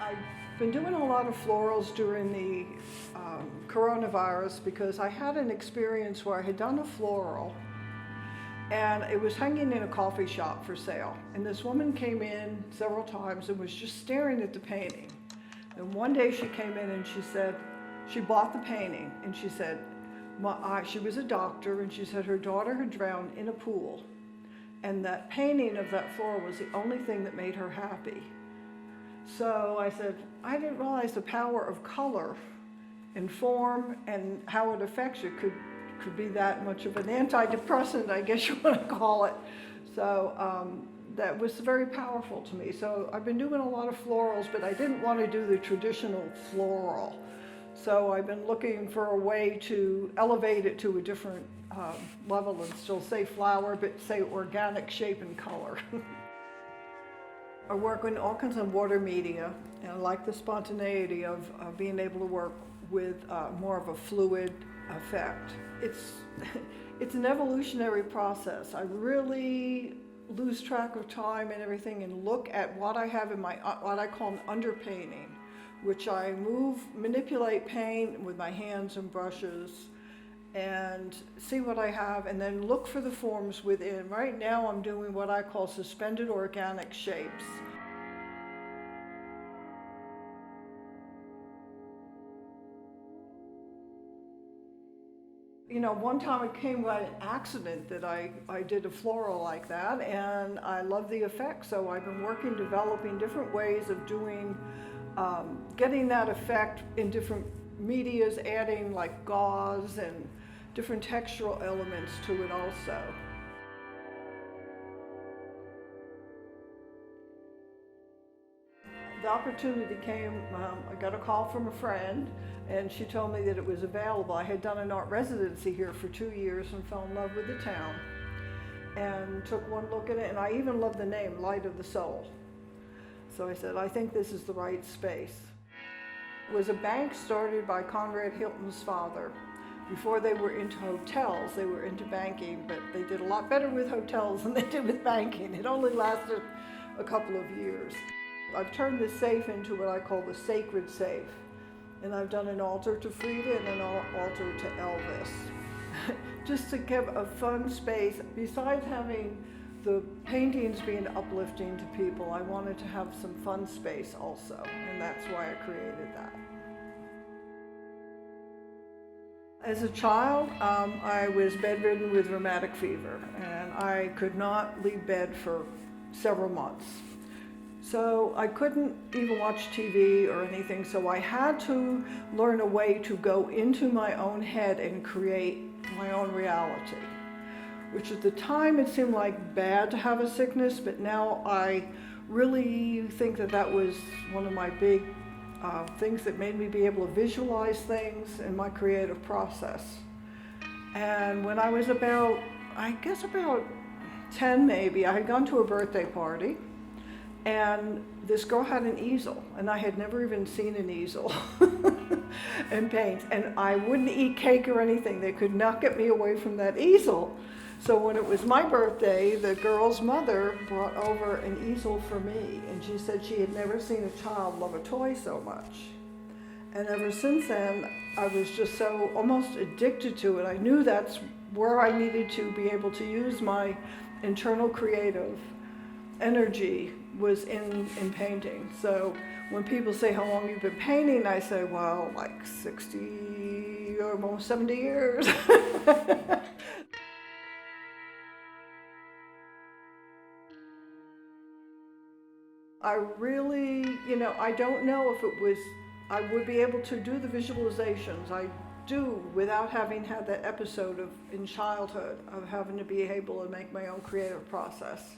I've been doing a lot of florals during the coronavirus because I had an experience where I had done a floral and it was hanging in a coffee shop for sale. And this woman came in several times and was just staring at the painting. And one day she came in and she said, she bought the painting and she said, she was a doctor and she said her daughter had drowned in a pool. And that painting of that floral was the only thing that made her happy. So I said, I didn't realize the power of color and form and how it affects you could be that much of an antidepressant, I guess you want to call it. So that was very powerful to me. So I've been doing a lot of florals, but I didn't want to do the traditional floral. So I've been looking for a way to elevate it to a different level and still say flower, but say organic shape and color. I work in all kinds of water media, and I like the spontaneity of being able to work with more of a fluid effect. It's an evolutionary process. I really lose track of time and everything and look at what I have in my, what I call an underpainting, which I manipulate paint with my hands and brushes and see what I have and then look for the forms within. Right now I'm doing what I call suspended organic shapes. You know, one time it came by an accident that I did a floral like that, and I love the effect, so I've been developing different ways of doing, getting that effect in different medias, adding like gauze and different textural elements to it also. The opportunity came, I got a call from a friend and she told me that it was available. I had done an art residency here for 2 years and fell in love with the town and took one look at it, and I even love the name, Light of the Soul. So I said, I think this is the right space. It was a bank started by Conrad Hilton's father. Before they were into hotels, they were into banking, but they did a lot better with hotels than they did with banking. It only lasted a couple of years. I've turned the safe into what I call the sacred safe. And I've done an altar to Frida and an altar to Elvis. Just to give a fun space. Besides having the paintings being uplifting to people, I wanted to have some fun space also. And that's why I created that. As a child, I was bedridden with rheumatic fever, and I could not leave bed for several months. So I couldn't even watch TV or anything, so I had to learn a way to go into my own head and create my own reality, which at the time it seemed like bad to have a sickness, but now I really think that that was one of my big things that made me be able to visualize things in my creative process. And when I was about 10 maybe, I had gone to a birthday party. And this girl had an easel, and I had never even seen an easel and paint. And I wouldn't eat cake or anything. They could not get me away from that easel. So when it was my birthday, the girl's mother brought over an easel for me. And she said she had never seen a child love a toy so much. And ever since then, I was just so almost addicted to it. I knew that's where I needed to be able to use my internal creative energy was in painting. So when people say how long you've been painting, I say, well, like 60 or almost 70 years. I really, I don't know if I would be able to do the visualizations. I do without having had that episode in childhood of having to be able to make my own creative process.